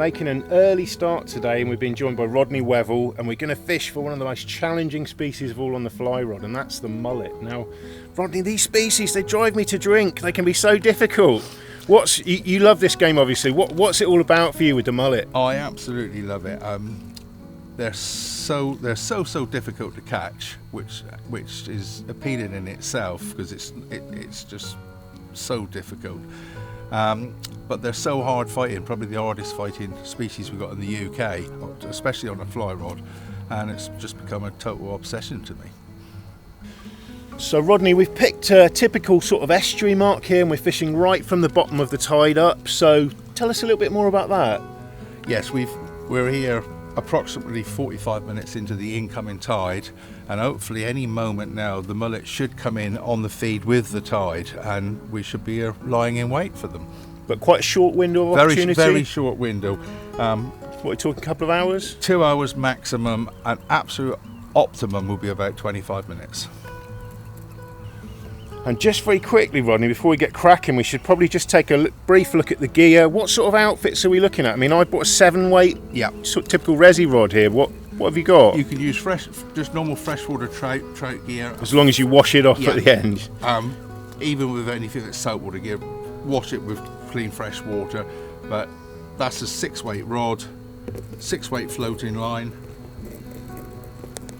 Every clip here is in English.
making an early start today, and we've been joined by Rodney Wevill, and we're going to fish for one of the most challenging species of all on the fly rod, and that's the mullet. Now, Rodney, these species, they drive me to drink. They can be so difficult. You love this game, obviously. What's it all about for you with the mullet? I absolutely love it. They're so difficult to catch, which is appealing in itself, because it's just so difficult. But they're so hard fighting, probably the hardest fighting species we've got in the UK, especially on a fly rod, and it's just become a total obsession to me. So Rodney, we've picked a typical sort of estuary mark here, and we're fishing right from the bottom of the tide up, so tell us a little bit more about that. Yes, we're here approximately 45 minutes into the incoming tide, and hopefully any moment now the mullet should come in on the feed with the tide, and we should be lying in wait for them. But quite a short window of opportunity? Very short window. What, we're talking a couple of hours? 2 hours maximum, and absolute optimum will be about 25 minutes. And just very quickly, Rodney, before we get cracking, we should probably just take a brief look at the gear. What sort of outfits are we looking at? I mean, I bought a 7-weight, sort of typical resi rod here. What have you got? You can use just normal freshwater trout gear. As long as you wash it off at the end. Even with anything that's saltwater gear, wash it with clean fresh water. But that's a 6-weight rod, 6-weight floating line.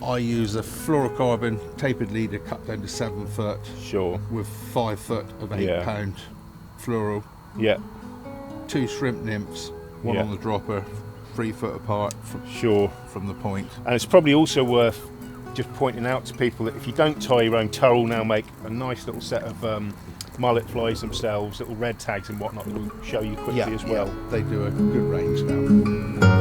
I use a fluorocarbon tapered leader cut down to 7 foot. Sure. With 5 foot of 8 pound fluoro. Yeah. 2 shrimp nymphs, one on the dropper, 3 foot apart from the point. And it's probably also worth just pointing out to people that if you don't tie your own, Tidal now make a nice little set of mullet flies themselves, little red tags and whatnot that will show you quickly as well. Yeah, they do a good range now.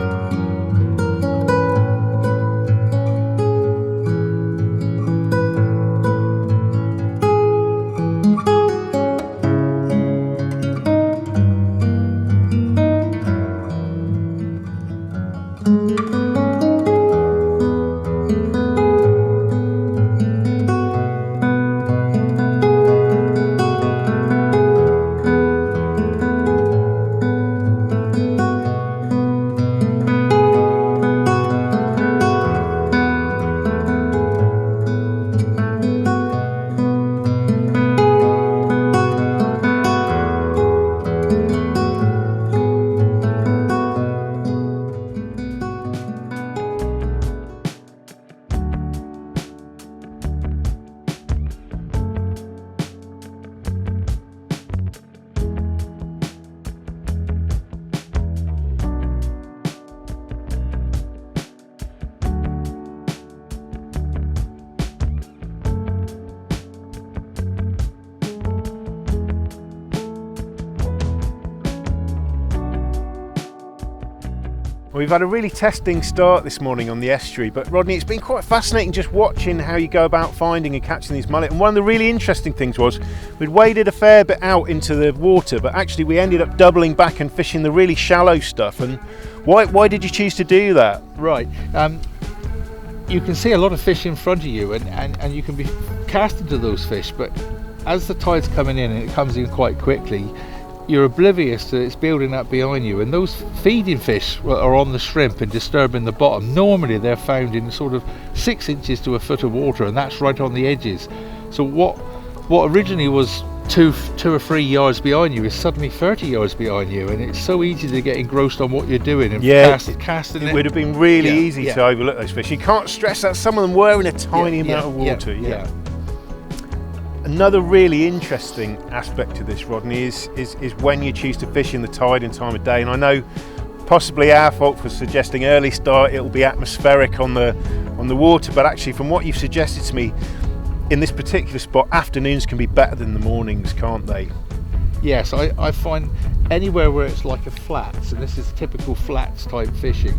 We've had a really testing start this morning on the estuary, but Rodney, it's been quite fascinating just watching how you go about finding and catching these mullet. And one of the really interesting things was we'd waded a fair bit out into the water, but actually we ended up doubling back and fishing the really shallow stuff. And why did you choose to do that? Right. You can see a lot of fish in front of you, and you can be casting to those fish, but as the tide's coming in, and it comes in quite quickly, you're oblivious that it's building up behind you, and those feeding fish are on the shrimp and disturbing the bottom. Normally they're found in sort of 6 inches to a foot of water, and that's right on the edges. So what originally was two or 3 yards behind you is suddenly 30 yards behind you, and it's so easy to get engrossed on what you're doing and casting it would have been really easy to overlook those fish. You can't stress that some of them were in a tiny amount of water. Another really interesting aspect to this, Rodney, is when you choose to fish in the tide and time of day. And I know possibly our fault for suggesting early start, it'll be atmospheric on the water, but actually from what you've suggested to me, in this particular spot, afternoons can be better than the mornings, can't they? Yes, I find anywhere where it's like a flats, and this is typical flats type fishing,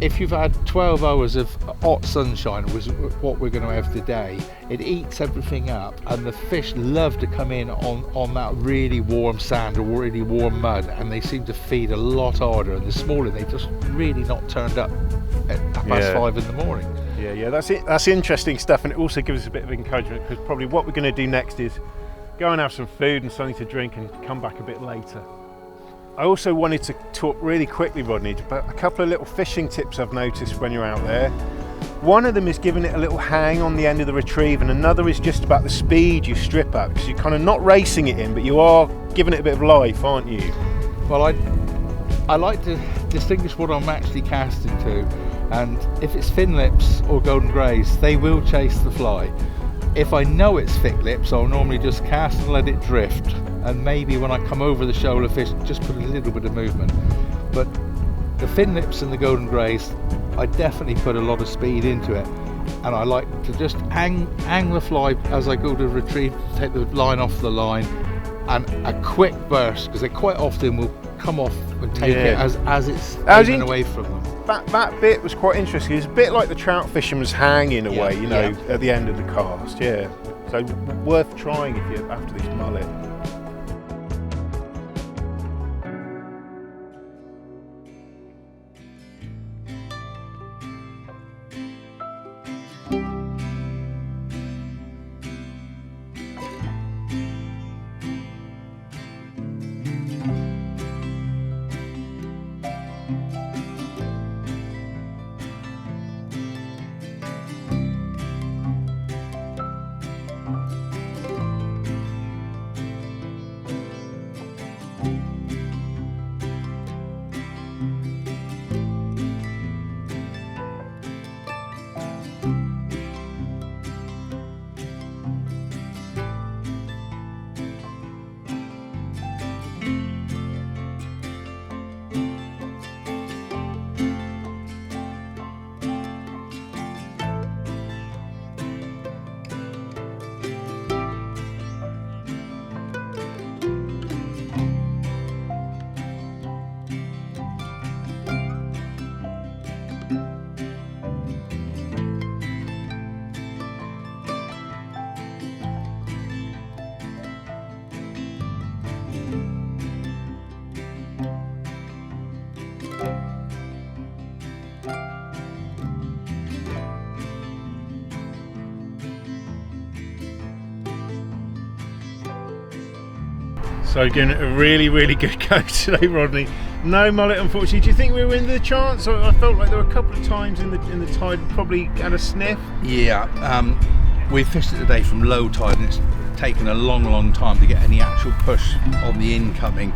if you've had 12 hours of hot sunshine, which is what we're going to have today, it eats everything up, and the fish love to come in on that really warm sand or really warm mud, and they seem to feed a lot harder. And this morning they just really not turned up at 5:30 in the morning. Yeah, that's interesting stuff, and it also gives us a bit of encouragement, because probably what we're going to do next is go and have some food and something to drink and come back a bit later. I also wanted to talk really quickly, Rodney, about a couple of little fishing tips I've noticed when you're out there. One of them is giving it a little hang on the end of the retrieve, and another is just about the speed you strip at, because you're kind of not racing it in, but you are giving it a bit of life, aren't you? Well, I like to distinguish what I'm actually casting to, and if it's fin lips or golden greys, they will chase the fly. If I know it's thick lips, I'll normally just cast and let it drift, and maybe when I come over the shoal of fish, just put a little bit of movement. But the fin lips and the golden greys, I definitely put a lot of speed into it, and I like to just hang the fly as I go to retrieve, take the line off the line, and a quick burst, because they quite often will come off and take it as it's aiming away from them. That bit was quite interesting. It's a bit like the trout fisherman's hang in a way, you know, at the end of the cast. Yeah, so worth trying if you're after this mullet. So giving it a really, really good go today, Rodney. No mullet, unfortunately. Do you think we were in the chance? I felt like there were a couple of times in the tide probably had a sniff. Yeah, we fished it today from low tide, and it's taken a long time to get any actual push on the incoming.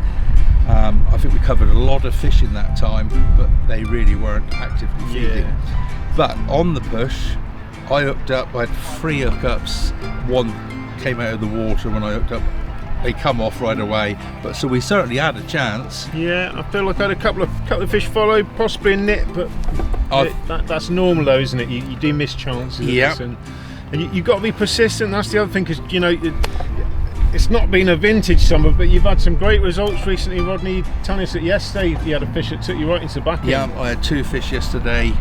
I think we covered a lot of fish in that time, but they really weren't actively feeding. Yeah. But on the push, I hooked up. I had 3 hookups. One came out of the water when I hooked up. They come off right away, but so we certainly had a chance. Yeah, I feel like I had a couple of fish follow, possibly a nip, but that's normal though, isn't it? You do miss chances. Yeah. And you've got to be persistent. That's the other thing, because you know it's not been a vintage summer, but you've had some great results recently, Rodney. Telling us that yesterday you had a fish that took you right into the back end. Yeah, I had 2 fish yesterday,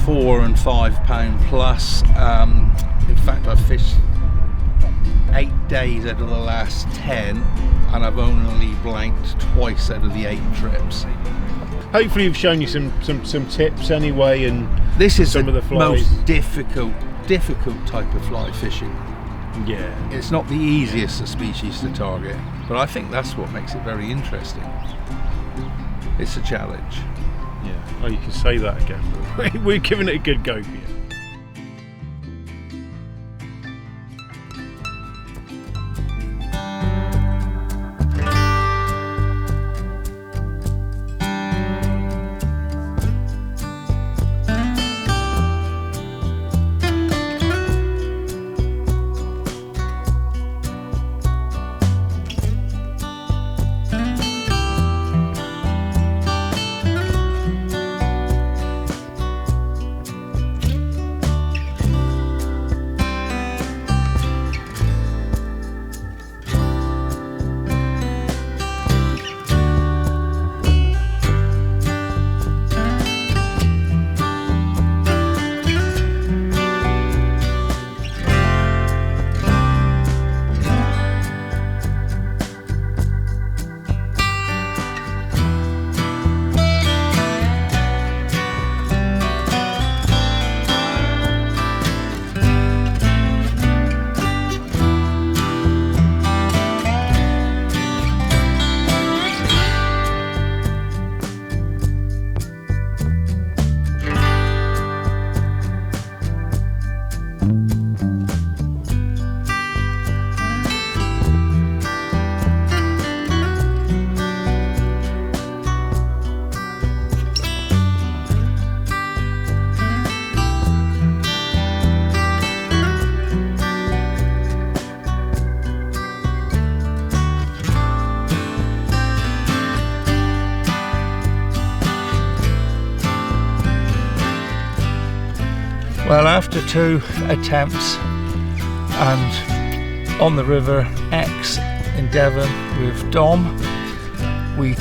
4 and 5 pound plus. In fact, I fished 8 days out of the last 10, and I've only blanked twice out of the 8 trips. Hopefully we've shown you some tips anyway, and this is some of the flies. Most difficult type of fly fishing. Yeah, it's not the easiest of species to target, but I think that's what makes it very interesting. It's a challenge. Yeah, oh, you can say that again, but we're giving it a good go for you. Well, after 2 attempts and on the river X in Devon with Dom, we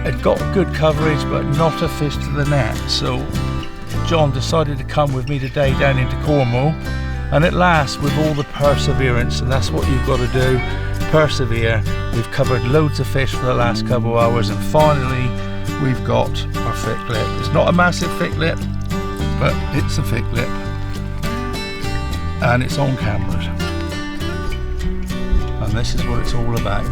had got good coverage but not a fish to the net. So John decided to come with me today down into Cornwall, and at last, with all the perseverance, and that's what you've got to do, persevere. We've covered loads of fish for the last couple of hours, and finally we've got our thick lip. It's not a massive thick lip, but it's a thick lip, and it's on cameras, and this is what it's all about.